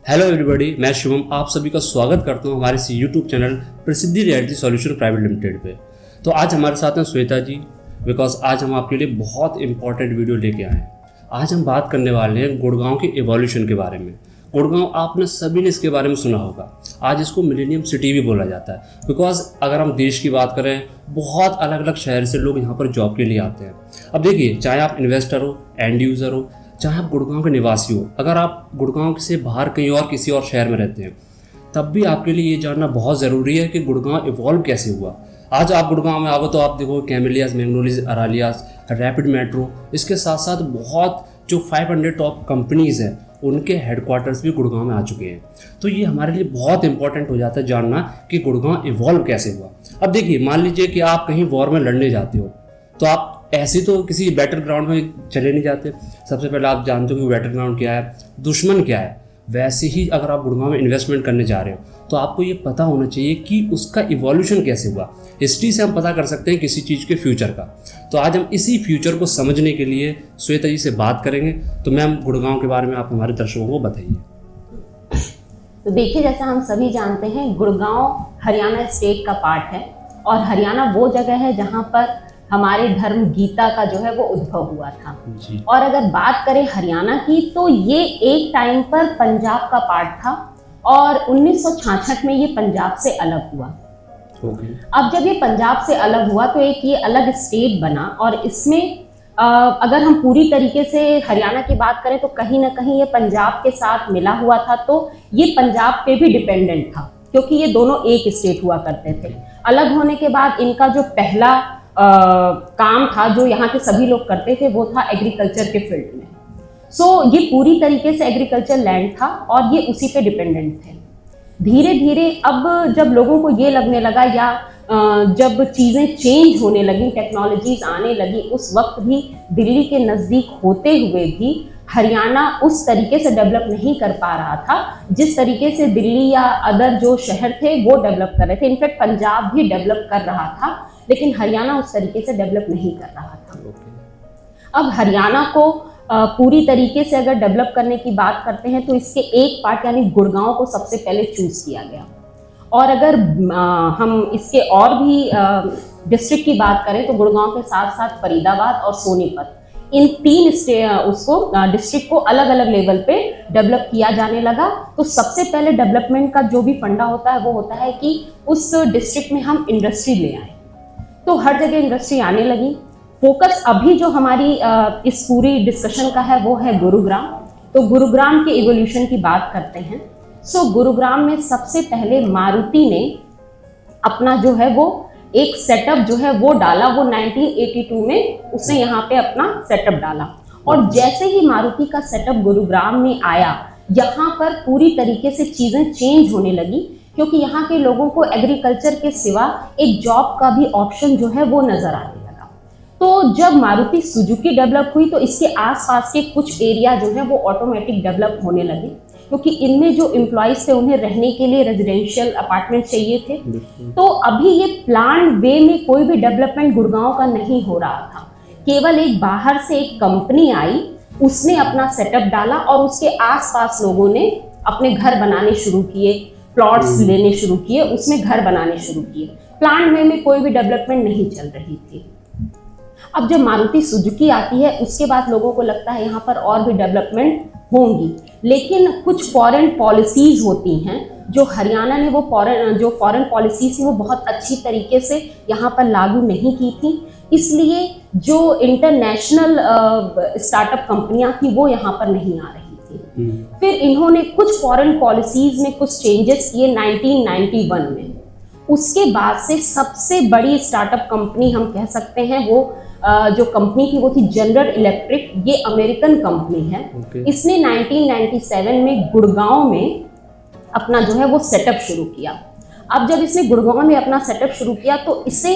Hello everybody, मैं शुभम आप सभी का स्वागत करता हूं हमारे इस यूट्यूब चैनल प्रसिद्धि रियलिटी सॉल्यूशन प्राइवेट लिमिटेड पे। तो आज हमारे साथ हैं श्वेता जी, बिकॉज आज हम आपके लिए बहुत इंपॉर्टेंट वीडियो लेके आए हैं। आज हम बात करने वाले हैं गुड़गांव के इवोल्यूशन के बारे में। गुड़गांव आपने सभी ने इसके बारे में सुना होगा। आज इसको मिलेनियम सिटी भी बोला जाता है, बिकॉज अगर हम देश की बात करें बहुत अलग अलग शहर से लोग यहाँ पर जॉब के लिए आते हैं। अब देखिए, चाहे आप इन्वेस्टर हो, एंड यूज़र हो, चाहे आप गुड़गांव के निवासी हो, अगर आप गुड़गांव से बाहर कहीं और किसी और शहर में रहते हैं, तब भी आपके लिए ये जानना बहुत ज़रूरी है कि गुड़गांव इवॉल्व कैसे हुआ। आज आप गुड़गांव में आओगे तो आप देखो कैमेलियाज, मैग्नोलियाज, अरालियाज, रैपिड मेट्रो, इसके साथ साथ बहुत जो 500 टॉप कंपनीज़ हैं उनके हेडक्वार्टर्स भी गुड़गांव में आ चुके हैं। तो ये हमारे लिए बहुत इंपॉर्टेंट हो जाता है जानना कि गुड़गांव इवॉल्व कैसे हुआ। अब देखिए, मान लीजिए कि आप कहीं वॉर में लड़ने जाते हो, तो आप ऐसे तो किसी बैटल ग्राउंड में चले नहीं जाते। सबसे पहले आप जानते हो कि बैटल ग्राउंड क्या है, दुश्मन क्या है। वैसे ही अगर आप गुड़गांव में इन्वेस्टमेंट करने जा रहे हो तो आपको ये पता होना चाहिए कि उसका इवोल्यूशन कैसे हुआ। हिस्ट्री से हम पता कर सकते हैं किसी चीज़ के फ्यूचर का। तो आज हम इसी फ्यूचर को समझने के लिए श्वेता जी से बात करेंगे। तो मैम, गुड़गांव के बारे में आप हमारे दर्शकों को बताइए। तो देखिए, जैसा हम सभी जानते हैं, गुड़गांव हरियाणा स्टेट का पार्ट है और हरियाणा वो जगह है जहाँ पर हमारे धर्म गीता का जो है वो उद्भव हुआ था जी। और अगर बात करें हरियाणा की, तो ये एक टाइम पर पंजाब का पार्ट था और 1966 में ये पंजाब से अलग हुआ। अब जब ये पंजाब से अलग हुआ तो एक ये अलग स्टेट बना और इसमें अगर हम पूरी तरीके से हरियाणा की बात करें तो कहीं ना कहीं ये पंजाब के साथ मिला हुआ था। तो ये पंजाब पे भी डिपेंडेंट था क्योंकि ये दोनों एक स्टेट हुआ करते थे। अलग होने के बाद इनका जो पहला काम था जो यहाँ के सभी लोग करते थे वो था एग्रीकल्चर के फील्ड में। सो ये पूरी तरीके से एग्रीकल्चर लैंड था और ये उसी पे डिपेंडेंट थे। धीरे धीरे अब जब लोगों को ये लगने लगा या जब चीज़ें चेंज होने लगी, टेक्नोलॉजीज आने लगी, उस वक्त भी दिल्ली के नज़दीक होते हुए भी हरियाणा उस तरीके से डेवलप नहीं कर पा रहा था जिस तरीके से दिल्ली या अदर जो शहर थे वो डेवलप कर रहे थे। इनफैक्ट पंजाब भी डेवलप कर रहा था लेकिन हरियाणा उस तरीके से डेवलप नहीं कर रहा था। अब हरियाणा को पूरी तरीके से अगर डेवलप करने की बात करते हैं तो इसके एक पार्ट यानी गुड़गांव को सबसे पहले चूज किया गया। और अगर हम इसके और भी डिस्ट्रिक्ट की बात करें तो गुड़गांव के साथ साथ फरीदाबाद और सोनीपत, इन तीन डिस्ट्रिक्ट को अलग अलग लेवल पे डेवलप किया जाने लगा। तो सबसे पहले डेवलपमेंट का जो भी फंडा होता है वो होता है कि उस डिस्ट्रिक्ट में हम इंडस्ट्री ले आए। तो हर जगह इंडस्ट्री आने लगी। फोकस अभी जो हमारी इस पूरी डिस्कशन का है वो है गुरुग्राम। तो गुरुग्राम के इवोल्यूशन की बात करते हैं। सो गुरुग्राम में सबसे पहले मारुति ने अपना जो है वो एक सेटअप जो है वो डाला। वो 1982 में उसने यहाँ पे अपना सेटअप डाला और जैसे ही मारुति का सेटअप गुरुग्राम में आया, यहाँ पर पूरी तरीके से चीज़ें चेंज होने लगी क्योंकि यहाँ के लोगों को एग्रीकल्चर के सिवा एक जॉब का भी ऑप्शन जो है वो नजर आने लगा। तो जब मारुति सुजुकी डेवलप हुई तो इसके आसपास के कुछ एरिया जो है वो ऑटोमेटिक डेवलप होने लगे क्योंकि इनमें जो एम्प्लॉयज थे उन्हें रहने के लिए रेजिडेंशियल अपार्टमेंट चाहिए थे। तो अभी ये प्लान वे में कोई भी डेवलपमेंट गुड़गांव का नहीं हो रहा था। केवल एक बाहर से एक कंपनी आई, उसने अपना सेटअप डाला और उसके आसपास लोगों ने अपने घर बनाने शुरू किए, प्लॉट्स लेने शुरू किए, उसमें घर बनाने शुरू किए। प्लान में कोई भी डेवलपमेंट नहीं चल रही थी। अब जब मारुति सुजुकी आती है उसके बाद लोगों को लगता है यहाँ पर और भी डेवलपमेंट होंगी, लेकिन कुछ फॉरेन पॉलिसीज होती हैं जो हरियाणा ने वो फॉरेन पॉलिसीज थी वो बहुत अच्छी तरीके से यहाँ पर लागू नहीं की थी। इसलिए जो इंटरनेशनल स्टार्टअप कंपनियां थी वो यहाँ पर नहीं आ रही थी। फिर इन्होंने कुछ फॉरेन पॉलिसीज में कुछ चेंजेस किए 1991 में। उसके बाद से सबसे बड़ी स्टार्टअप कंपनी हम कह सकते हैं वो जो कंपनी थी वो थी जनरल इलेक्ट्रिक। ये अमेरिकन कंपनी है। इसने 1997 में गुड़गांव में अपना जो है वो सेटअप शुरू किया। अब जब इसने गुड़गांव में अपना सेटअप शुरू किया तो इसे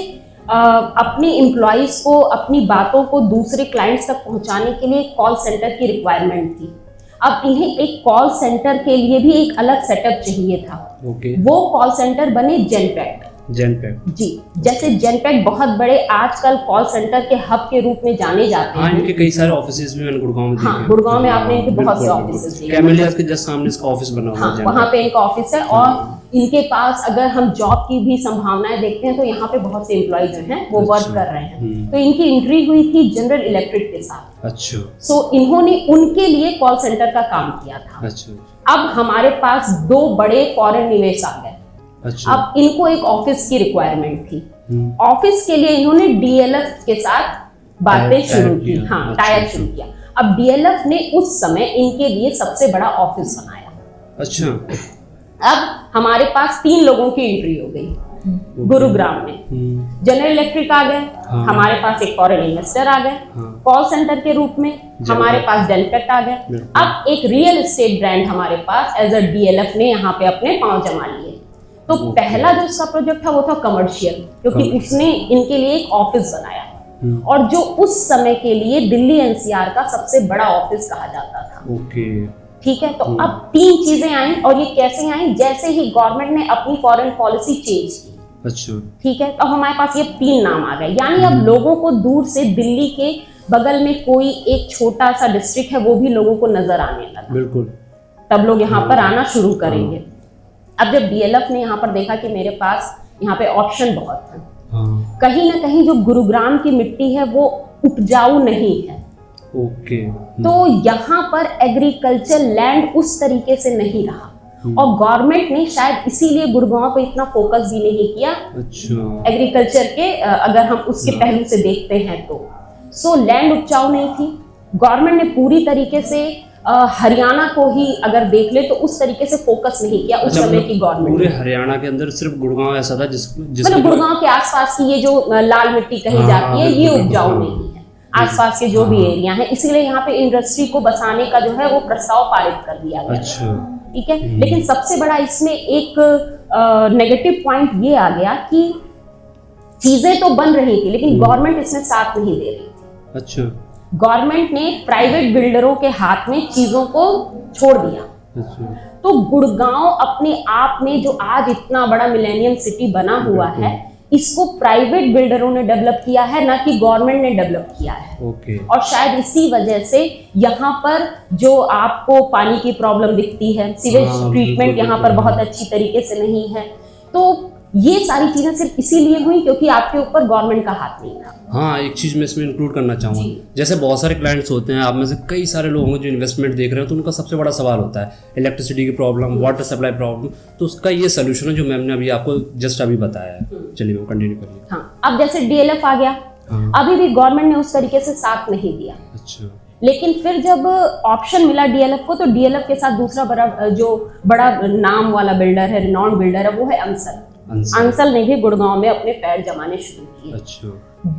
अपने एम्प्लॉयज़ को अपनी बातों को दूसरे क्लाइंट्स तक पहुंचाने के लिए कॉल सेंटर की रिक्वायरमेंट थी। अब इन्हें एक कॉल सेंटर के लिए भी एक अलग सेटअप चाहिए था। वो कॉल सेंटर बने जेनपैक्ट। जनपैक्ट जी, जैसे जनपैक्ट बहुत बड़े आजकल कॉल सेंटर के हब के रूप में जाने जाते हैं। इनके कई सारे ऑफिसेज भी मैंने गुड़गांव में देखे हैं। गुड़गांव में आपने इनके बहुत से ऑफिसेज देखे। कैमेलियास के जस्ट सामने इसका ऑफिस बना हुआ है। वहाँ पे इनका ऑफिस है और इनके पास अगर हम जॉब की भी संभावनाएं देखते हैं तो यहाँ पे बहुत से एम्प्लॉय जो हैं वो वर्क कर रहे हैं। तो इनकी एंट्री हुई थी जनरल इलेक्ट्रिक के साथ। अच्छा। सो इन्होंने उनके लिए कॉल सेंटर का काम किया था। अच्छा। अब हमारे पास 2 बड़े फॉरेन निवेश आ गए। अच्छा। अब इनको एक ऑफिस की रिक्वायरमेंट थी। ऑफिस के लिए इन्होंने डीएलएफ के साथ बातें शुरू की। हाँ, टाई अप शुरू किया। अब डीएलएफ ने उस समय इनके लिए सबसे बड़ा ऑफिस बनाया। अच्छा। अब हमारे पास 3 लोगों की एंट्री हो गई गुरुग्राम में। जनरल इलेक्ट्रिक आ गए, हमारे पास एक फॉरेन इन्वेस्टर आ गए, कॉल सेंटर के रूप में हमारे पास जनपैक्ट आ गए। अब एक रियल एस्टेट ब्रांड हमारे पास एज अ डीएलएफ ने यहाँ पे अपने पांव जमा लिए। तो पहला जो उसका प्रोजेक्ट था वो था कमर्शियल, क्योंकि उसने इनके लिए एक ऑफिस बनाया और जो उस समय के लिए दिल्ली एनसीआर का सबसे बड़ा ऑफिस कहा जाता था। ओके। ठीक है, तो अब 3 चीजें आई और ये कैसे आई, जैसे ही गवर्नमेंट ने अपनी फॉरेन पॉलिसी चेंज की। अच्छा। ठीक है, तो हमारे पास ये 3 नाम आ गए। यानी अब लोगों को दूर से दिल्ली के बगल में कोई एक छोटा सा डिस्ट्रिक्ट है वो भी लोगों को नजर आने लगा। बिल्कुल। तब लोग यहाँ पर आना शुरू करेंगे। अब जब डीएलएफ ने यहाँ पर देखा कि मेरे पास यहाँ पे ऑप्शन बहुत है, कहीं ना कहीं जो गुरुग्राम की मिट्टी है वो उपजाऊ नहीं है। ओके। तो यहाँ पर एग्रीकल्चर लैंड उस तरीके से नहीं रहा और गवर्नमेंट ने शायद इसीलिए गुड़गांव पे इतना फोकस भी नहीं किया। अच्छा। एग्रीकल्चर के अगर हम उसके पहलू से देखते हैं तो सो लैंड उपजाऊ नहीं थी। गवर्नमेंट ने पूरी तरीके से हरियाणा को ही अगर देख ले तो उस तरीके से फोकस नहीं किया उस समय की गवर्नमेंट। पूरे हरियाणा के अंदर सिर्फ गुड़गांव ऐसा था मतलब गुड़गांव के आसपास की ये जो लाल मिट्टी कही जाती है ये उपजाऊ नहीं है, आसपास के जो भी एरिया है, इसीलिए यहाँ पे इंडस्ट्री को बसाने का जो है वो प्रस्ताव पारित कर दिया गया। अच्छा। ठीक है, लेकिन सबसे बड़ा इसमें एक नेगेटिव पॉइंट ये आ गया कि चीजें तो बन रही थी लेकिन गवर्नमेंट इसमें साथ नहीं दे रही थी। अच्छा। गवर्नमेंट ने प्राइवेट बिल्डरों के हाथ में चीजों को छोड़ दिया। अच्छा। तो गुड़गांव अपने आप में जो आज इतना बड़ा मिलेनियम सिटी बना हुआ है इसको प्राइवेट बिल्डरों ने डेवलप किया है, ना कि गवर्नमेंट ने डेवलप किया है। ओके। और शायद इसी वजह से यहाँ पर जो आपको पानी की प्रॉब्लम दिखती है, सीवेज ट्रीटमेंट यहाँ पर बहुत अच्छी तरीके से नहीं है। तो ये सारी चीजें सिर्फ इसीलिए हुई क्योंकि आपके ऊपर गवर्नमेंट का हाथ नहीं था। हाँ, एक चीज मैं इसमें इंक्लूड करना चाहूँगा, जैसे बहुत सारे क्लाइंट्स होते हैं, आप में से कई सारे लोग होंगे जो इन्वेस्टमेंट देख रहे हो, तो उनका सबसे बड़ा सवाल होता है इलेक्ट्रिसिटी की प्रॉब्लम, वाटर सप्लाई प्रॉब्लम। तो उसका ये सोल्यूशन है जो मैम ने अभी आपको जस्ट अभी बताया है। चलिए मैम कंटिन्यू करिए। हाँ, अब जैसे डीएलएफ आ गया, अभी भी गवर्नमेंट ने उस तरीके से साथ नहीं दिया। अच्छा। लेकिन फिर जब ऑप्शन मिला डीएलएफ को तो डीएलएफ के साथ दूसरा बड़ा नाम वाला बिल्डर है, रिनॉन्ड बिल्डर है, वो है अंसल। अंसल ने भी गुड़गांव में अपने पैर जमाने शुरू किए। अच्छा।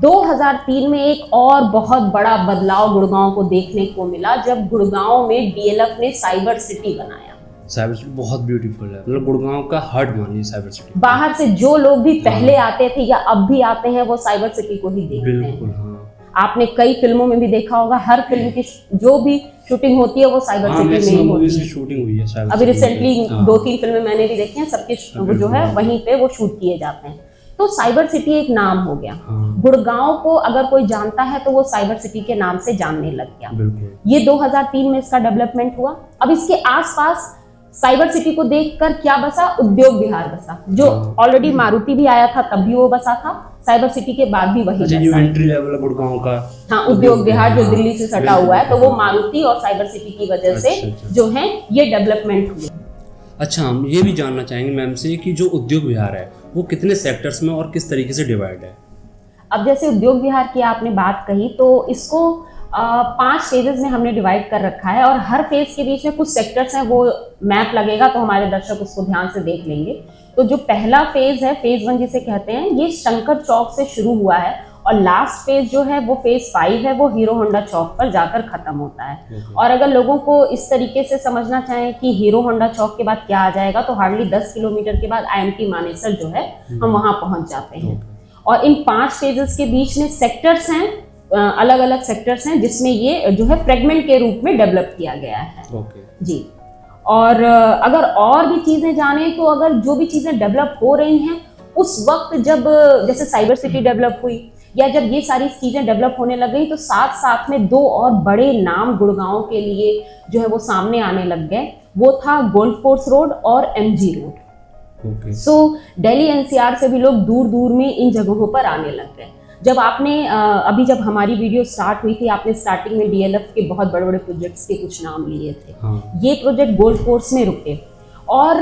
2003 में एक और बहुत बड़ा बदलाव गुड़गांव को देखने को मिला जब गुड़गांव में डीएलएफ ने साइबर सिटी बनाया। साइबर सिटी बहुत ब्यूटीफुल है, मतलब गुड़गांव का हार्ट मानिए साइबर सिटी। बाहर से जो लोग भी पहले आते थे या अब भी आते हैं वो साइबर सिटी को ही देखते हैं। बिल्कुल। हाँ, आपने कई फिल्मों में भी देखा होगा, हर फिल्म की जो भी शूटिंग होती है वो साइबर सिटी में ही होती है। शूटिंग हुई है साइबर अभी रिसेंटली 2-3 फिल्में मैंने भी देखी हैं, सबके जो है वहीं पे वो शूट किए जाते हैं। तो साइबर सिटी एक नाम हो गया। गुड़गांव को अगर कोई जानता है तो वो साइबर सिटी के नाम से जानने लग गया। ये 2003 में इसका डेवलपमेंट हुआ। अब इसके आसपास साइबर सिटी को देखकर क्या बसा, उद्योग विहार बसा, जो ऑलरेडी मारुति भी आया था तब भी वो बसा था, साइबर सिटी के बाद भी वही बसा। एंट्री लेवल है गुड़गांव का। हाँ, उद्योग विहार जो दिल्ली से सटा हुआ है, तो वो मारुति और साइबर सिटी की वजह से जो है ये डेवलपमेंट हुई। अच्छा, हम ये भी जानना चाहेंगे मैम से कि जो उद्योग विहार है वो कितने सेक्टर्स में और किस तरीके से डिवाइड है। अब जैसे उद्योग विहार की आपने बात कही तो इसको 5 फेजेस में हमने डिवाइड कर रखा है और हर फेज के बीच में कुछ सेक्टर्स हैं, वो मैप लगेगा तो हमारे दर्शक उसको ध्यान से देख लेंगे। तो जो पहला फेज है, फेज 1 जिसे कहते हैं, ये शंकर चौक से शुरू हुआ है और लास्ट फेज जो है वो फेज 5 है, वो हीरो होंडा चौक पर जाकर खत्म होता है। और अगर लोगों को इस तरीके से समझना चाहें कि हीरो होंडा चौक के बाद क्या आ जाएगा, तो हार्डली 10 किलोमीटर के बाद IMT मानेसर जो है हम वहाँ पहुँच जाते हैं। और इन 5 फेजेस के बीच में सेक्टर्स हैं, अलग अलग सेक्टर्स हैं जिसमें ये जो है फ्रेगमेंट के रूप में डेवलप किया गया है। जी। और अगर और भी चीजें जाने तो अगर जो भी चीजें डेवलप हो रही हैं उस वक्त जब जैसे साइबर सिटी डेवलप हुई या जब ये सारी चीजें डेवलप होने लग गई, तो साथ साथ में 2 और बड़े नाम गुड़गांव के लिए जो है वो सामने आने लग गए। वो था गोल्फ कोर्स रोड और MG रोड। सो दिल्ली NCR से भी लोग दूर दूर में इन जगहों पर आने लग गए। जब आपने अभी जब हमारी वीडियो स्टार्ट हुई थी, आपने स्टार्टिंग में DLF के बहुत बड़े बड़े प्रोजेक्ट्स के कुछ नाम लिए थे। ये प्रोजेक्ट गोल्फ कोर्स में रुके, और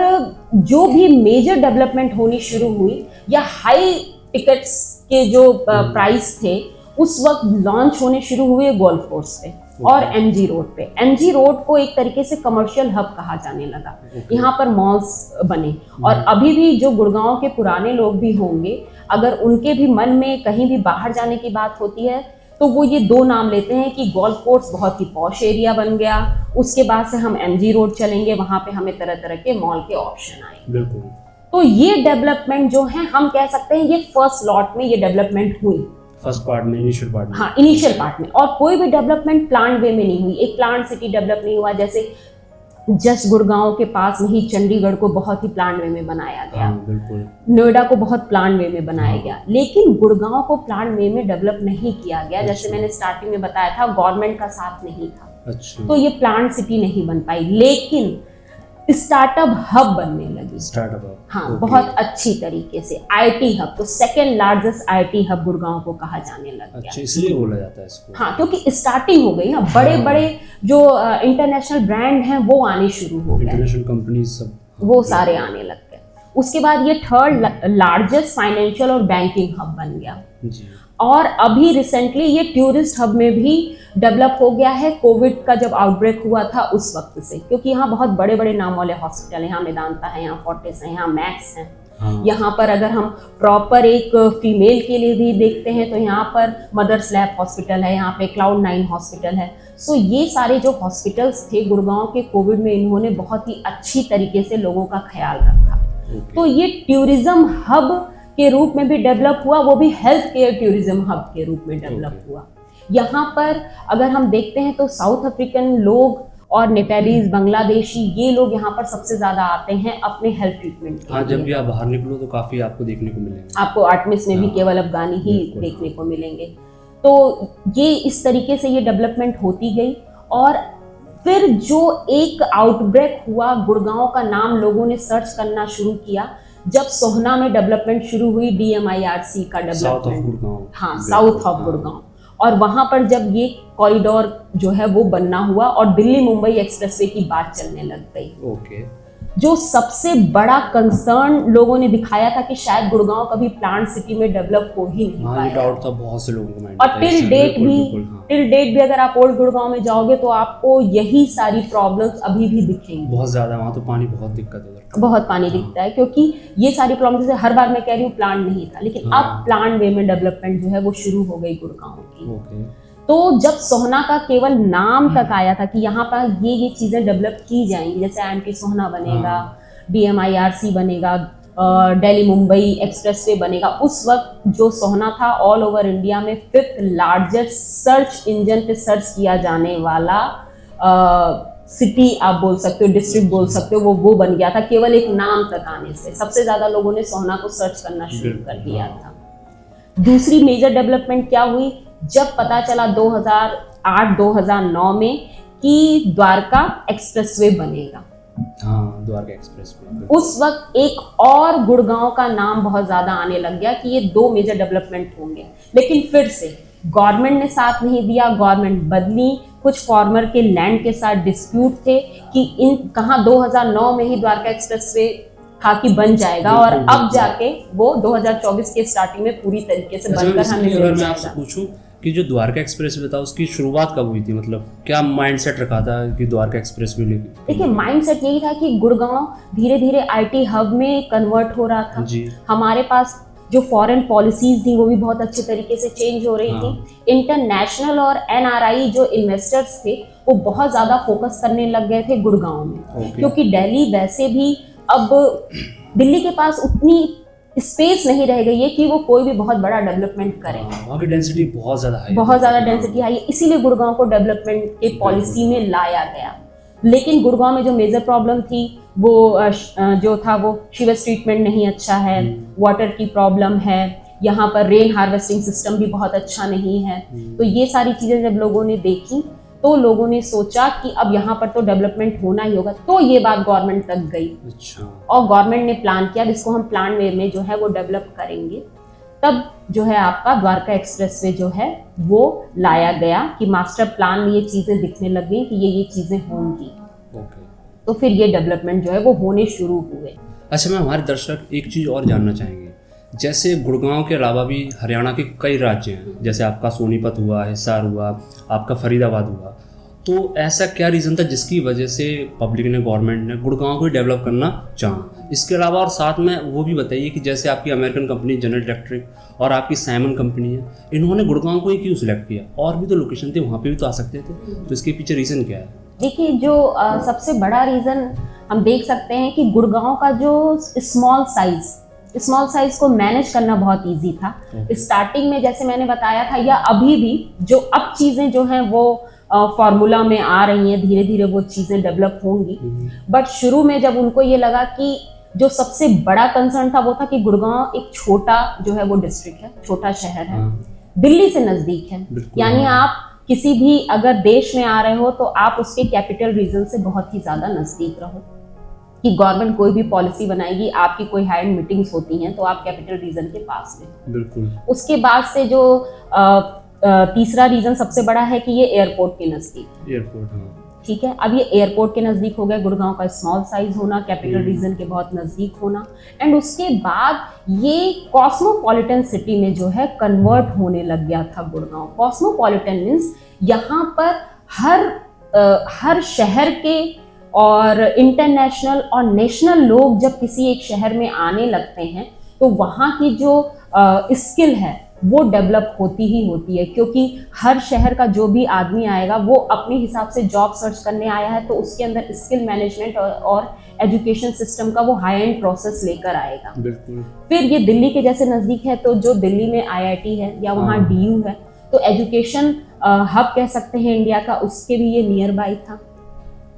जो भी मेजर डेवलपमेंट होनी शुरू हुई या हाई टिकट्स के जो प्राइस थे उस वक्त लॉन्च होने शुरू हुए गोल्फ कोर्स पे और MG रोड पे। MG रोड को एक तरीके से कमर्शियल हब कहा जाने लगा। यहाँ पर मॉल्स बने, और अभी भी जो गुड़गांव के पुराने लोग भी होंगे, अगर उनके भी मन में कहीं भी बाहर जाने की बात होती है तो वो ये 2 नाम लेते हैं कि गोल्फ कोर्स बहुत ही पॉश एरिया बन गया, उसके बाद से हम MG रोड चलेंगे, वहाँ पे हमें तरह तरह के मॉल के ऑप्शन आए। बिल्कुल। तो ये डेवलपमेंट जो है, हम कह सकते हैं ये फर्स्ट लॉट में ये डेवलपमेंट हुई, फर्स्ट पार्ट में, इनिशियल पार्ट में। हाँ, इनिशियल पार्ट में। और कोई भी डेवलपमेंट प्लान वे में नहीं हुई, एक प्लान सिटी डेवलप नहीं हुआ। जैसे जस्ट गुड़गांव के पास में ही चंडीगढ़ को बहुत ही प्लान वे में बनाया गया। हाँ, बिल्कुल। नोएडा को बहुत प्लान वे में बनाया गया, लेकिन गुड़गांव को प्लान वे में डेवलप नहीं किया गया। जैसे मैंने स्टार्टिंग में बताया था, गवर्नमेंट का साथ नहीं था। अच्छा। तो ये प्लान सिटी नहीं बन पाई, लेकिन स्टार्टअप हब बनने लगी। स्टार्टअप हब, हाँ, बहुत अच्छी तरीके से IT हब। तो second largest IT hub Gurgaon को कहा जाने लग गया। अच्छा, इसलिए बोला जाता है इसको। हाँ, क्योंकि स्टार्टिंग हो गई ना, बड़े बड़े जो इंटरनेशनल ब्रांड हैं वो आने शुरू हो गए, इंटरनेशनल कंपनीज सब वो सारे आने लग गए। उसके बाद ये थर्ड लार्जेस्ट फाइनेंशियल और बैंकिंग हब बन गया जी। और अभी रिसेंटली ये टूरिस्ट हब में भी डेवलप हो गया है, कोविड का जब आउटब्रेक हुआ था उस वक्त से, क्योंकि यहाँ बहुत बड़े बड़े नाम वाले हॉस्पिटल हैं। यहाँ मेदांता है, यहाँ फोर्टिस है, यहाँ मैक्स है। हाँ। यहाँ पर अगर हम प्रॉपर एक फीमेल के लिए भी देखते हैं तो यहाँ पर मदर्स लैब हॉस्पिटल है, यहाँ पे Cloud9 हॉस्पिटल है। सो ये सारे जो हॉस्पिटल्स थे गुड़गांव के, कोविड में इन्होंने बहुत ही अच्छी तरीके से लोगों का ख्याल रखा। तो ये टूरिज्म हब के रूप में भी डेवलप हुआ, वो भी हेल्थ केयर टूरिज्म हब के रूप में डेवलप हुआ। यहाँ पर अगर हम देखते हैं तो साउथ अफ्रीकन लोग और नेपालीज, बांग्लादेशी, ये लोग यहाँ पर सबसे ज्यादा आते हैं अपने हेल्थ ट्रीटमेंट के हाँ, लिए। जब भी आप बाहर निकलो तो काफी आपको देखने को मिलेंगे। आपको आर्टमिस में भी केवल अफगानी ही देखने को मिलेंगे। तो ये इस तरीके से ये डेवलपमेंट होती गई, और फिर जो एक आउटब्रेक हुआ, गुड़गांव का नाम लोगों ने सर्च करना शुरू किया जब सोहना में डेवलपमेंट शुरू हुई, DMIRC का डेवलपमेंट। हाँ, साउथ ऑफ गुड़गांव। और वहां पर जब ये कॉरिडोर जो है वो बनना हुआ और दिल्ली मुंबई एक्सप्रेसवे की बात चलने लग गई। ओके। जो सबसे बड़ा कंसर्न लोगों ने दिखाया था कि शायद गुड़गांव कभी प्लांट सिटी में डेवलप हो ही नहीं पाया। डाउट था बहुत से लोगों को माइंड और टिल डेट भी अगर आप ओल्ड गुड़गांव में जाओगे तो आपको यही सारी प्रॉब्लम्स अभी भी दिखेंगी। बहुत ज्यादा, वहाँ तो पानी बहुत दिक्कत है, बहुत पानी दिखता है, क्योंकि ये सारी प्रॉब्लम्स से हर बार मैं कह रही हूँ प्लांट नहीं था, लेकिन अब प्लांट वे में डेवलपमेंट जो है वो शुरू हो गई गुड़गांव की। तो जब सोहना का केवल नाम तक आया था कि यहाँ पर ये चीज़ें डेवलप की जाएंगी, जैसे IMT सोहना बनेगा, DMIRC बनेगा, दिल्ली मुंबई एक्सप्रेसवे बनेगा, उस वक्त जो सोहना था ऑल ओवर इंडिया में 5th लार्जेस्ट सर्च इंजन पे सर्च किया जाने वाला सिटी आप बोल सकते हो, डिस्ट्रिक्ट बोल सकते हो, वो बन गया था केवल एक नाम तक आने से। सबसे ज़्यादा लोगों ने सोहना को सर्च करना शुरू कर दिया था। दूसरी मेजर डेवलपमेंट क्या हुई, जब पता चला 2008-2009 में कि द्वारका एक्सप्रेसवे बनेगा। हाँ, द्वारका एक्सप्रेसवे। उस वक्त एक और गुड़गांव का नाम बहुत ज्यादा आने लग गया कि ये 2 मेजर डेवलपमेंट होंगे, लेकिन फिर से गवर्नमेंट ने साथ नहीं दिया, गवर्नमेंट बदली, कुछ फार्मर के लैंड के साथ डिस्प्यूट थे कि इन कहाँ 2009 में ही द्वारका एक्सप्रेसवे था कि बन जाएगा, और अब जाके वो 2024 के स्टार्टिंग में पूरी तरीके से बनकर हमें अगर मैं आपसे पूछूं कि जो द्वारका एक्सप्रेसवे था उसकी शुरुआत कब हुई थी, मतलब क्या माइंडसेट रखा था कि द्वारका एक्सप्रेसवे लेके? देखिए, माइंडसेट यही था कि गुड़गांव धीरे धीरे IT हब में कन्वर्ट हो रहा था जी। हमारे पास जो फॉरेन पॉलिसीज थी वो भी बहुत अच्छे तरीके से चेंज हो रही थी। इंटरनेशनल और NRI जो इन्वेस्टर्स थे वो बहुत ज्यादा फोकस करने लग गए थे गुड़गांव में, क्योंकि दिल्ली वैसे भी अब दिल्ली के पास उतनी स्पेस नहीं रह गई है कि वो कोई भी बहुत बड़ा डेवलपमेंट करे। वहाँ की डेंसिटी बहुत ज़्यादा है, बहुत ज़्यादा डेंसिटी है, इसीलिए गुड़गांव को डेवलपमेंट के पॉलिसी में लाया गया। लेकिन गुड़गांव में जो मेजर प्रॉब्लम थी वो जो था वो सीवेज ट्रीटमेंट नहीं अच्छा है, वाटर की प्रॉब्लम है, यहाँ पर रेन हार्वेस्टिंग सिस्टम भी बहुत अच्छा नहीं है। तो ये सारी चीज़ें जब लोगों ने देखी तो लोगों ने सोचा कि अब यहाँ पर तो डेवलपमेंट होना ही होगा। तो ये बात गवर्नमेंट तक गई। अच्छा। और गवर्नमेंट ने प्लान किया इसको हम प्लान वे में जो है वो डेवलप करेंगे। तब जो है आपका द्वारका एक्सप्रेसवे जो है वो लाया गया कि मास्टर प्लान में ये चीज़ें दिखने लग गई कि ये चीज़ें होंगी। ओके। तो फिर ये डेवलपमेंट जो है वो होने शुरू हुए। अच्छा मैम, हमारे दर्शक एक चीज़ और जानना चाहेंगे, जैसे गुड़गांव के अलावा भी हरियाणा के कई राज्य हैं, जैसे आपका सोनीपत हुआ, हिसार हुआ, आपका फरीदाबाद हुआ, तो ऐसा क्या रीज़न था जिसकी वजह से पब्लिक ने, गवर्नमेंट ने गुड़गांव को डेवलप करना चाहा? इसके अलावा और साथ में वो भी बताइए कि जैसे आपकी अमेरिकन कंपनी जनरल इलेक्ट्रिक और आपकी साइमन कंपनी है, इन्होंने गुड़गांव को ही क्यों सिलेक्ट किया? और भी तो लोकेशन थे, वहाँ पे भी तो आ सकते थे, तो इसके पीछे रीज़न क्या है? देखिए, जो सबसे बड़ा रीज़न हम देख सकते हैं कि गुड़गांव का जो स्मॉल साइज को मैनेज करना बहुत इजी था। स्टार्टिंग में जैसे मैंने बताया था, या अभी भी जो अब चीज़ें जो हैं वो फॉर्मूला में आ रही हैं, धीरे धीरे वो चीज़ें डेवलप होंगी। बट शुरू में जब उनको ये लगा कि जो सबसे बड़ा कंसर्न था वो था कि गुड़गांव एक छोटा जो है वो डिस्ट्रिक्ट है, छोटा शहर है, दिल्ली से नज़दीक है। यानी आप किसी भी अगर देश में आ रहे हो तो आप उसके कैपिटल रीजन से बहुत ही ज़्यादा नज़दीक रहो, कि गवर्नमेंट कोई भी पॉलिसी बनाएगी, आपकी कोई हाई एंड मीटिंग्स होती हैं तो आप कैपिटल रीजन के पास में। बिल्कुल। उसके बाद से जो तीसरा रीजन सबसे बड़ा है कि ये एयरपोर्ट के नज़दीक। एयरपोर्ट, हाँ ठीक है। अब ये एयरपोर्ट के नज़दीक हो गया, गुड़गांव का स्मॉल साइज होना, कैपिटल रीजन के बहुत नज़दीक होना, एंड उसके बाद ये कॉस्मोपॉलिटन सिटी में जो है कन्वर्ट होने लग गया था गुड़गांव। कॉस्मोपॉलिटन मीन्स यहाँ पर हर शहर के और इंटरनेशनल और नेशनल लोग जब किसी एक शहर में आने लगते हैं तो वहाँ की जो स्किल है वो डेवलप होती ही होती है, क्योंकि हर शहर का जो भी आदमी आएगा वो अपने हिसाब से जॉब सर्च करने आया है, तो उसके अंदर स्किल मैनेजमेंट और एजुकेशन सिस्टम का वो हाई एंड प्रोसेस लेकर आएगा। बिल्कुल। फिर ये दिल्ली के जैसे नज़दीक है, तो जो दिल्ली में IIT है या वहाँ DU है, तो एजुकेशन हब कह सकते हैं इंडिया का, उसके भी ये नियर बाई था।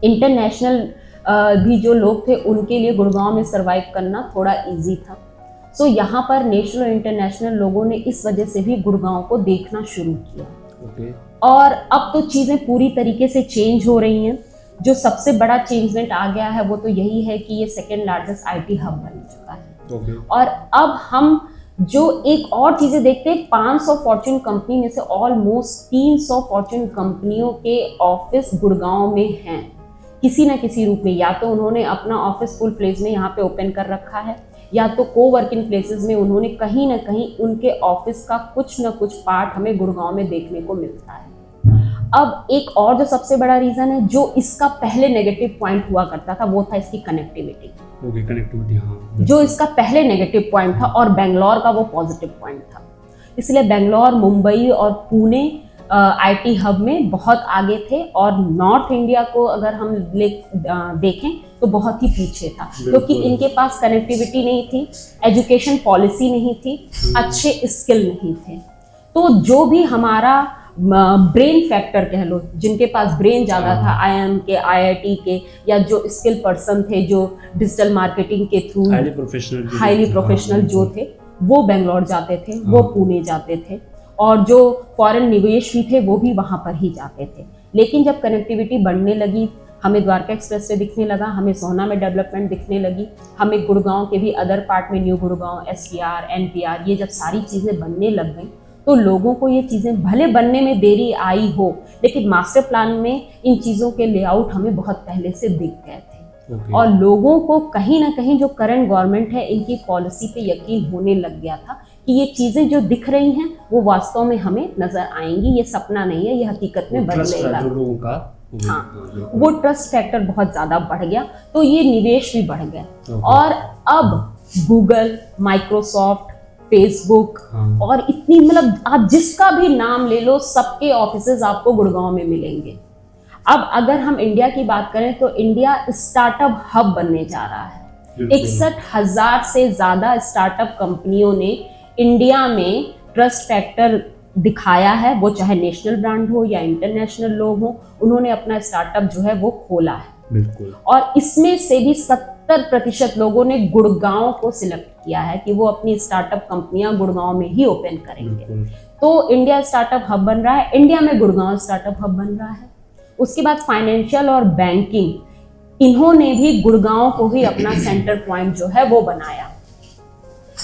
इंटरनेशनल भी जो लोग थे उनके लिए गुड़गांव में सर्वाइव करना थोड़ा इजी था। सो यहाँ पर नेशनल और इंटरनेशनल लोगों ने इस वजह से भी गुड़गांव को देखना शुरू किया। ओके। और अब तो चीज़ें पूरी तरीके से चेंज हो रही हैं। जो सबसे बड़ा चेंजमेंट आ गया है वो तो यही है कि ये सेकेंड लार्जेस्ट IT हब बन चुका है। ओके। और अब हम जो एक और चीज़ें देखते हैं, 500 फॉर्च्यून कंपनी में से ऑलमोस्ट 300 फॉर्च्यून कंपनियों के ऑफिस गुड़गांव में हैं किसी न किसी रूप में। या तो उन्होंने अपना ऑफिस फुल प्लेस में यहाँ पे ओपन कर रखा है, या तो कोवर्किंग प्लेसेस में उन्होंने कहीं ना कहीं उनके ऑफिस का कुछ न कुछ पार्ट हमें गुड़गांव में देखने को मिलता है। अब एक और जो सबसे बड़ा रीज़न है, जो इसका पहले नेगेटिव पॉइंट हुआ करता था, वो था इसकी कनेक्टिविटी। ओके, कनेक्टिविटी, हाँ। जो इसका पहले नेगेटिव पॉइंट था, और बेंगलोर का वो पॉजिटिव पॉइंट था। इसलिए बेंगलोर, मुंबई और पुणे IT हब में बहुत आगे थे, और नॉर्थ इंडिया को अगर हम देखें तो बहुत ही पीछे था, क्योंकि इनके पास कनेक्टिविटी नहीं थी, एजुकेशन पॉलिसी नहीं थी, अच्छे स्किल नहीं थे। तो जो भी हमारा ब्रेन फैक्टर कह लो, जिनके पास ब्रेन ज़्यादा था, IIM के, IIT के, या जो स्किल पर्सन थे जो डिजिटल मार्केटिंग के थ्रू हाईली प्रोफेशनल जो थे, वो बेंगलोर जाते थे, वो पुणे जाते थे, और जो फॉरेन निवेश भी थे वो भी वहाँ पर ही जाते थे। लेकिन जब कनेक्टिविटी बढ़ने लगी, हमें द्वारका एक्सप्रेस से दिखने लगा, हमें सोहना में डेवलपमेंट दिखने लगी, हमें गुड़गांव के भी अदर पार्ट में न्यू गुड़गांव, SPR, NPR, ये जब सारी चीज़ें बनने लग गई तो लोगों को ये चीज़ें भले बनने में देरी आई हो, लेकिन मास्टर प्लान में इन चीज़ों के लेआउट हमें बहुत पहले से दिख गए थे। और लोगों को कहीं ना कहीं जो करंट गवर्नमेंट है इनकी पॉलिसी पे यकीन होने लग गया था कि ये चीज़ें जो दिख रही हैं वो वास्तव में हमें नज़र आएंगी, ये सपना नहीं है, ये हकीकत में बदलेगा। हाँ, वो ट्रस्ट फैक्टर बहुत ज़्यादा बढ़ गया, तो ये निवेश भी बढ़ गया। और अब गूगल, माइक्रोसॉफ्ट, फेसबुक और इतनी, मतलब आप जिसका भी नाम ले लो, सबके ऑफिसेज आपको गुड़गांव में मिलेंगे। अब अगर हम इंडिया की बात करें तो इंडिया स्टार्टअप हब बनने जा रहा है। 61,000 से ज़्यादा स्टार्टअप कंपनियों ने इंडिया में ट्रस्ट फैक्टर दिखाया है, वो चाहे नेशनल ब्रांड हो या इंटरनेशनल लोग हो, उन्होंने अपना स्टार्टअप जो है वो खोला है। बिल्कुल। और इसमें से भी 70% लोगों ने गुड़गांव को सिलेक्ट किया है कि वो अपनी स्टार्टअप कंपनियां गुड़गांव में ही ओपन करेंगे। तो इंडिया स्टार्टअप हब बन रहा है, इंडिया में गुड़गांव स्टार्टअप हब बन रहा है। उसके बाद फाइनेंशियल और बैंकिंग, इन्होंने भी गुड़गांव को ही अपना सेंटर पॉइंट जो है वो बनाया।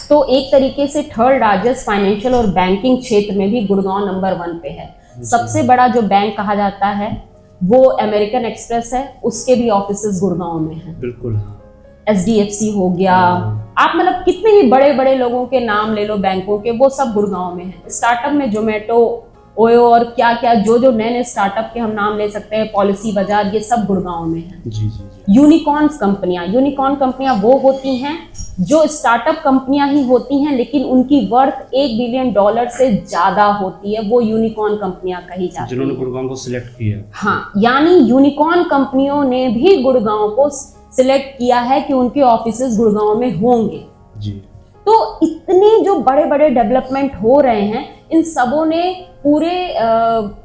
तो एक तरीके से थर्ड लार्जेस्ट फाइनेंशियल और बैंकिंग क्षेत्र में भी गुड़गांव नंबर 1 पे है। सबसे बड़ा जो बैंक कहा जाता है वो अमेरिकन एक्सप्रेस है, उसके भी ऑफिसेस गुड़गांव में हैं। बिल्कुल। SDFC हो गया, आप मतलब कितने भी बड़े बड़े लोगों के नाम ले लो बैंकों के, वो सब गुड़गांव में है। स्टार्टअप में जोमेटो, ओयो और क्या क्या जो जो नए नए स्टार्टअप के हम नाम ले सकते हैं, पॉलिसी बाजार, ये सब गुड़गांव में है। जी जी जी। यूनिकॉर्न कंपनियां वो होती हैं जो स्टार्टअप कंपनियां ही होती हैं लेकिन उनकी वर्थ $1 बिलियन से ज्यादा होती है, वो यूनिकॉर्न कंपनियां कही जाती हैं, जिन्होंने गुड़गांव को सिलेक्ट किया। हाँ, यानी यूनिकॉर्न कंपनियों ने भी गुड़गांव को सिलेक्ट किया है कि उनके ऑफिसेस गुड़गांव में होंगे जी। तो इतने जो बड़े बड़े डेवलपमेंट हो रहे हैं, इन सबों ने पूरे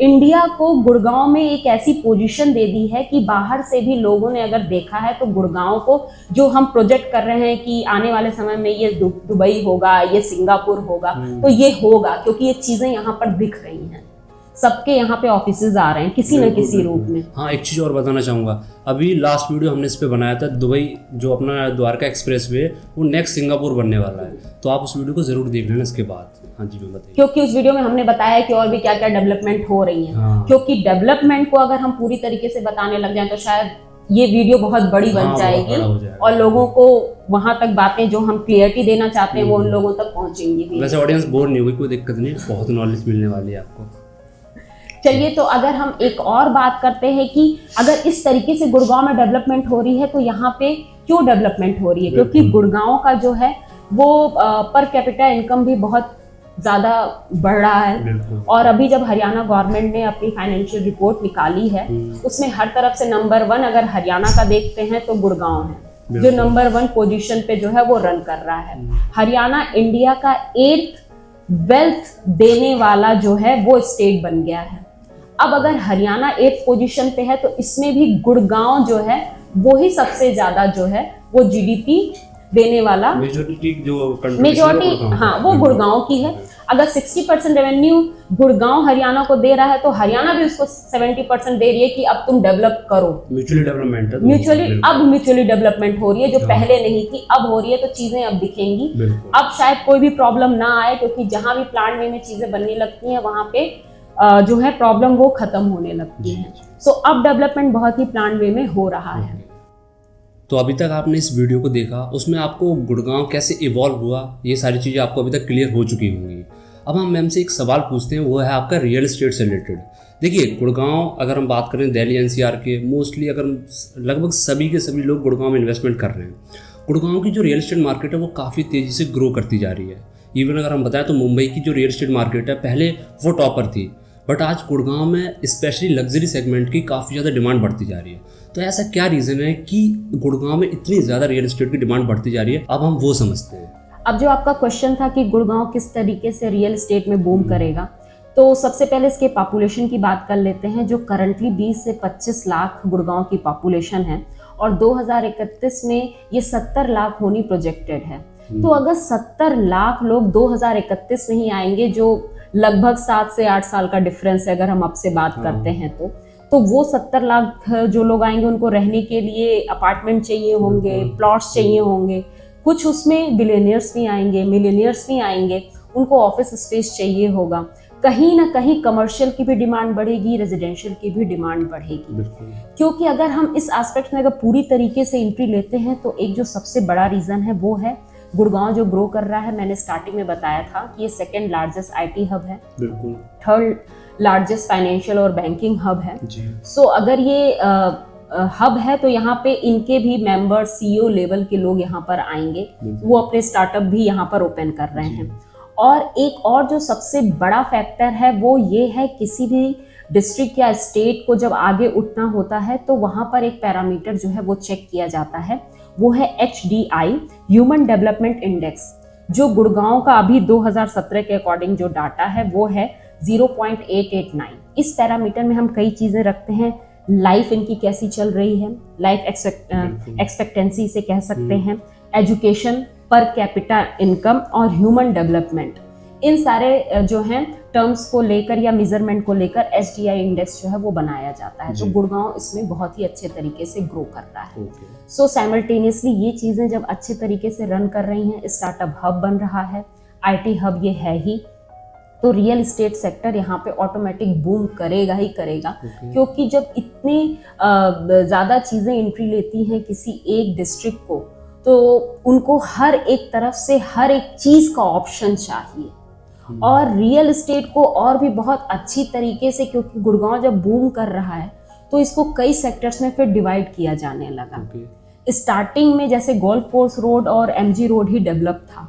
इंडिया को गुड़गांव में एक ऐसी पोजीशन दे दी है कि बाहर से भी लोगों ने अगर देखा है तो गुड़गांव को, जो हम प्रोजेक्ट कर रहे हैं कि आने वाले समय में ये दुबई होगा, ये सिंगापुर होगा, तो ये होगा क्योंकि ये चीजें यहाँ पर दिख रही हैं, सबके यहाँ पे ऑफिसेज आ रहे हैं किसी न किसी रूप में। हाँ, एक चीज़ और बताना चाहूँगा, अभी लास्ट वीडियो हमने इस पे बनाया था, दुबई जो अपना द्वारका एक्सप्रेस वे वो नेक्स्ट सिंगापुर बनने वाला है, तो आप उस वीडियो को जरूर देख लेना इसके बाद। हाँ जी, मैं बताइए। क्योंकि उस वीडियो में हमने बताया कि और भी क्या क्या डेवलपमेंट हो रही है। हाँ। क्योंकि डेवलपमेंट को अगर हम पूरी तरीके से बताने लग जाए तो शायद ये वीडियो बहुत बड़ी बन जाएगी और लोगों को वहां तक बातें जो हम क्लियरिटी देना चाहते हैं वो उन लोगों तक पहुंचेंगी भी। वैसे ऑडियंस बोर नहीं होगी, कोई दिक्कत नहीं, बहुत नॉलेज मिलने वाली है आपको। चलिए, तो अगर हम एक और बात करते हैं कि अगर इस तरीके से गुड़गांव में डेवलपमेंट हो रही है तो यहाँ पे क्यों डेवलपमेंट हो रही है, क्योंकि गुड़गांव का जो है वो पर कैपिटा इनकम भी बहुत ज्यादा बढ़ रहा है। और अभी जब हरियाणा गवर्नमेंट ने अपनी फाइनेंशियल रिपोर्ट निकाली है उसमें हर तरफ से नंबर 1 अगर हरियाणा का देखते हैं तो गुड़गांव है जो नंबर 1 पोजीशन पे जो है वो रन कर रहा है। हरियाणा इंडिया का 8th वेल्थ देने वाला जो है वो स्टेट बन गया है। अब अगर हरियाणा 8th पोजीशन पे है तो इसमें भी गुड़गांव जो है वो ही सबसे ज्यादा जो है वो GDP देने वाला मेजोरिटी, हाँ, वो गुड़गांव की है। अगर 60% रेवेन्यू गुड़गांव हरियाणा को दे रहा है तो हरियाणा भी उसको 70% दे रही है कि अब तुम डेवलप करो। म्यूचुअली डेवलपमेंट हो रही है जो पहले नहीं थी, अब हो रही है, तो चीजें अब दिखेंगी। अब शायद कोई भी प्रॉब्लम ना आए क्योंकि जहां भी प्लान वे में चीजें बनने लगती हैं वहां पे जो है प्रॉब्लम वो खत्म होने लगती है। सो अब डेवलपमेंट बहुत ही प्लान वे में हो रहा है। तो अभी तक आपने इस वीडियो को देखा, उसमें आपको गुड़गांव कैसे इवॉल्व हुआ, ये सारी चीज़ें आपको अभी तक क्लियर हो चुकी होंगी। अब हम मैम से एक सवाल पूछते हैं, वो है आपका रियल एस्टेट से रिलेटेड। देखिए, गुड़गांव अगर हम बात करें दिल्ली NCR के, मोस्टली अगर लगभग सभी के सभी लोग गुड़गांव में इन्वेस्टमेंट कर रहे हैं। गुड़गांव की जो रियल एस्टेट मार्केट है वो काफ़ी तेज़ी से ग्रो करती जा रही है। इवन अगर हम बताएं तो मुंबई की जो रियल एस्टेट मार्केट है पहले वो टॉपर थी, बट आज गुड़गांव में स्पेशली लग्जरी सेगमेंट की काफ़ी ज़्यादा डिमांड बढ़ती जा रही है। तो ऐसा क्या रीज़न है कि गुड़गांव में इतनी ज़्यादा रियल एस्टेट की डिमांड बढ़ती जा रही है, अब हम वो समझते हैं। अब जो आपका क्वेश्चन था कि गुड़गांव किस तरीके से रियल एस्टेट में बूम करेगा, तो सबसे पहले इसके पॉपुलेशन की बात कर लेते हैं, जो करंटली 20 से 25 लाख गुड़गांव की पॉपुलेशन है और 2031 में ये 70 लाख होनी प्रोजेक्टेड है। तो अगर 70 लाख लोग 2031 में ही आएंगे, जो लगभग 7 से 8 साल का डिफरेंस है अगर हम अब से बात करते हैं तो वो 70 लाख जो लोग आएंगे उनको रहने के लिए अपार्टमेंट चाहिए होंगे, प्लॉट्स चाहिए होंगे, कुछ उसमें बिलियनियर्स भी आएंगे, मिलियनियर्स भी आएंगे, उनको ऑफिस स्पेस चाहिए होगा, कहीं ना कहीं कमर्शियल की भी डिमांड बढ़ेगी, रेजिडेंशियल की भी डिमांड बढ़ेगी। क्योंकि अगर हम इस एस्पेक्ट में अगर पूरी तरीके से एंट्री लेते हैं तो एक जो सबसे बड़ा रीज़न है वो है गुड़गांव जो ग्रो कर रहा है। मैंने स्टार्टिंग में बताया था कि ये 2nd लार्जेस्ट IT हब है, 3rd लार्जेस्ट फाइनेंशियल और बैंकिंग हब है। सो अगर ये हब है तो यहाँ पे इनके भी मेंबर CEO लेवल के लोग यहाँ पर आएंगे, वो अपने स्टार्टअप भी यहाँ पर ओपन कर रहे हैं। और एक और जो सबसे बड़ा फैक्टर है वो ये है, किसी भी डिस्ट्रिक्ट या स्टेट को जब आगे उठना होता है तो वहाँ पर एक पैरामीटर जो है वो चेक किया जाता है, वो है HDI, ह्यूमन डेवलपमेंट इंडेक्स, जो गुड़गांव का अभी 2017 के अकॉर्डिंग जो डाटा है वो है 0.889। इस पैरामीटर में हम कई चीज़ें रखते हैं, लाइफ इनकी कैसी चल रही है, लाइफ एक्सपेक्टेंसी से कह सकते हैं, एजुकेशन, पर कैपिटा इनकम और ह्यूमन डेवलपमेंट, इन सारे जो हैं टर्म्स को लेकर या मेजरमेंट को लेकर एसडीआई इंडेक्स जो है वो बनाया जाता है। तो गुड़गांव इसमें बहुत ही अच्छे तरीके से ग्रो कर रहा है। सो साइमल्टेनियसली ये चीज़ें जब अच्छे तरीके से रन कर रही हैं, स्टार्टअप हब बन रहा है, आईटी हब ये है ही, तो रियल इस्टेट सेक्टर यहाँ पे ऑटोमेटिक बूम करेगा ही करेगा। क्योंकि जब इतनी ज़्यादा चीज़ें एंट्री लेती हैं किसी एक डिस्ट्रिक्ट को, तो उनको हर एक तरफ से हर एक चीज़ का ऑप्शन चाहिए। और रियल इस्टेट को और भी बहुत अच्छी तरीके से, क्योंकि गुड़गांव जब बूम कर रहा है तो इसको कई सेक्टर्स में फिर डिवाइड किया जाने लगा। स्टार्टिंग में जैसे गोल्फ कोर्स रोड और एमजी रोड ही डेवलप था,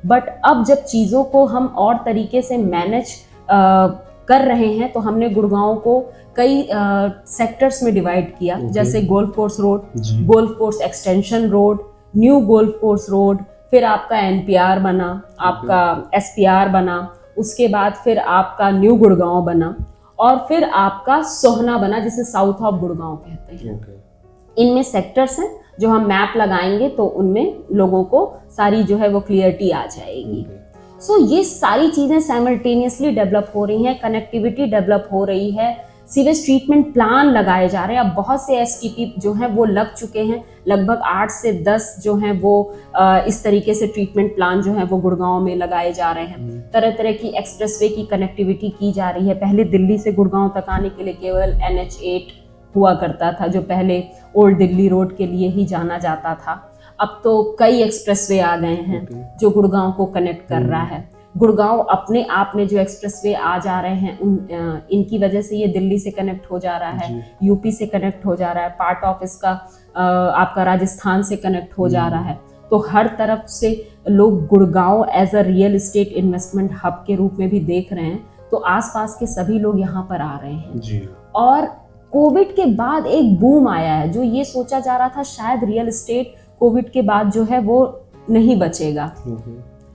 बट अब जब चीज़ों को हम और तरीके से मैनेज कर रहे हैं तो हमने गुड़गांव को कई सेक्टर्स में डिवाइड किया। जैसे golf course road, golf course extension road, new golf course road, फिर आपका एनपीआर बना, आपका एसपीआर बना, उसके बाद फिर आपका न्यू गुड़गांव बना, और फिर आपका सोहना बना जिसे साउथ ऑफ गुड़गांव कहते हैं। इनमें सेक्टर्स हैं जो हम मैप लगाएंगे तो उनमें लोगों को सारी जो है वो क्लियरिटी आ जाएगी। सो ये सारी चीज़ें साइमल्टेनियसली डेवलप हो रही हैं, कनेक्टिविटी डेवलप हो रही है, सीवेज ट्रीटमेंट प्लान लगाए जा रहे हैं। अब बहुत से एसटीपी जो हैं वो लग चुके हैं, लगभग 8 से 10 जो हैं वो इस तरीके से ट्रीटमेंट प्लान जो है वो गुड़गांव में लगाए जा रहे हैं। तरह तरह की एक्सप्रेसवे की कनेक्टिविटी की जा रही है। पहले दिल्ली से गुड़गांव तक आने के लिए केवल NH8 हुआ करता था, जो पहले ओल्ड दिल्ली रोड के लिए ही जाना जाता था। अब तो कई एक्सप्रेसवे आ गए हैं जो गुड़गांव को कनेक्ट कर रहा है। गुड़गांव अपने आप में जो एक्सप्रेसवे आ जा रहे हैं इनकी वजह से ये दिल्ली से कनेक्ट हो जा रहा है, यूपी से कनेक्ट हो जा रहा है, पार्ट ऑफ इसका आपका राजस्थान से कनेक्ट हो जा रहा है। तो हर तरफ से लोग Gurgaon as a real estate investment hub के रूप में भी देख रहे हैं। तो आसपास के सभी लोग यहाँ पर आ रहे हैं। और कोविड के बाद एक बूम आया है, जो ये सोचा जा रहा था शायद रियल इस्टेट कोविड के बाद जो है वो नहीं बचेगा,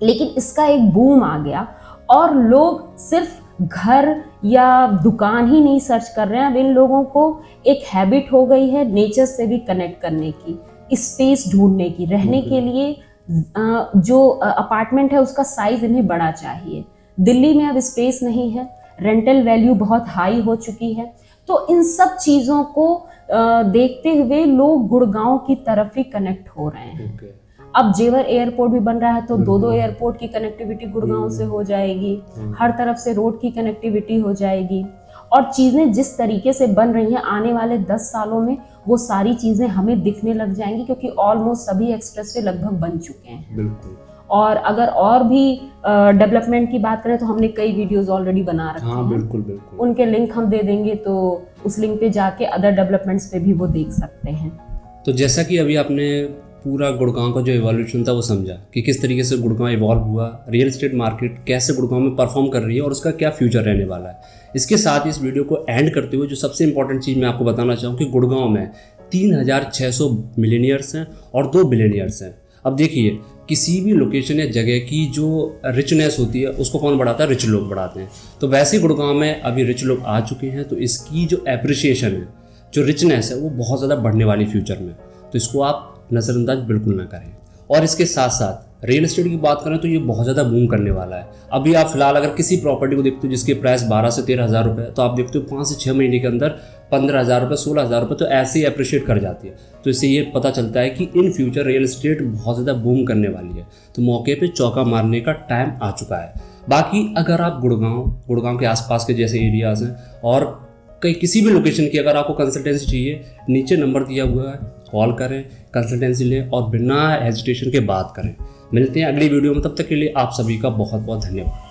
लेकिन इसका एक बूम आ गया और लोग सिर्फ घर या दुकान ही नहीं सर्च कर रहे हैं। अब इन लोगों को एक हैबिट हो गई है नेचर से भी कनेक्ट करने की, स्पेस ढूंढने की। रहने के लिए जो अपार्टमेंट है उसका साइज इन्हें बड़ा चाहिए। दिल्ली में अब स्पेस नहीं है, रेंटल वैल्यू बहुत हाई हो चुकी है। तो इन सब चीज़ों को देखते हुए लोग गुड़गांव की तरफ ही कनेक्ट हो रहे हैं। अब जेवर एयरपोर्ट भी बन रहा है तो 2 एयरपोर्ट की कनेक्टिविटी गुड़गांव से हो जाएगी, हर तरफ से रोड की कनेक्टिविटी हो जाएगी। और चीज़ें जिस तरीके से बन रही हैं, आने वाले 10 सालों में वो सारी चीज़ें हमें दिखने लग जाएंगी, क्योंकि ऑलमोस्ट सभी एक्सप्रेसवे लगभग बन चुके हैं। बिल्कुल। और अगर और भी डेवलपमेंट की बात करें तो हमने कई वीडियोस ऑलरेडी बना रखे हैं। बिल्कुल बिल्कुल। उनके लिंक हम दे देंगे, तो उस लिंक पे जाके अदर डेवलपमेंट्स पे भी वो देख सकते हैं। तो जैसा कि अभी आपने पूरा गुड़गांव का जो इवोल्यूशन था वो समझा कि किस तरीके से गुड़गांव इवॉल्व हुआ, रियल एस्टेट मार्केट कैसे गुड़गांव में परफॉर्म कर रही है और उसका क्या फ्यूचर रहने वाला है। इसके साथ ही इस वीडियो को एंड करते हुए जो सबसे इंपॉर्टेंट चीज़ मैं आपको बताना चाहूँ कि गुड़गांव में 3600 मिलेनियर्स हैं और 2 बिलियनियर्स हैं। अब देखिए, किसी भी लोकेशन या जगह की जो रिचनेस होती है उसको कौन बढ़ाता है? रिच लोग बढ़ाते हैं। तो वैसे ही गुड़गांव में अभी रिच लोग आ चुके हैं, तो इसकी जो एप्रिसिएशन है, जो रिचनेस है, वो बहुत ज़्यादा बढ़ने वाली फ्यूचर में। तो इसको आप नज़रअंदाज बिल्कुल ना करें। और इसके साथ साथ रियल एस्टेट की बात करें तो ये बहुत ज़्यादा बूम करने वाला है। अभी आप फिलहाल अगर किसी प्रॉपर्टी को देखते हो जिसके प्राइस 12 से 13 हज़ार रुपये, तो आप देखते हो 5 से 6 महीने के अंदर 15,000 रुपये, 16,000 रुपये तो ऐसे ही अप्रिशिएट कर जाती है। तो इससे ये पता चलता है कि इन फ्यूचर रियल एस्टेट बहुत ज़्यादा बूम करने वाली है। तो मौके पे चौका मारने का टाइम आ चुका है। बाकी अगर आप गुड़गांव के आसपास के जैसे एरियाज़ हैं और कहीं किसी भी लोकेशन की अगर आपको कंसल्टेंसी चाहिए, नीचे नंबर दिया हुआ है, कॉल करें, कंसल्टेंसी लें और बिना हेजिटेशन के बात करें। मिलते हैं अगली वीडियो में, तब तक के लिए आप सभी का बहुत बहुत धन्यवाद।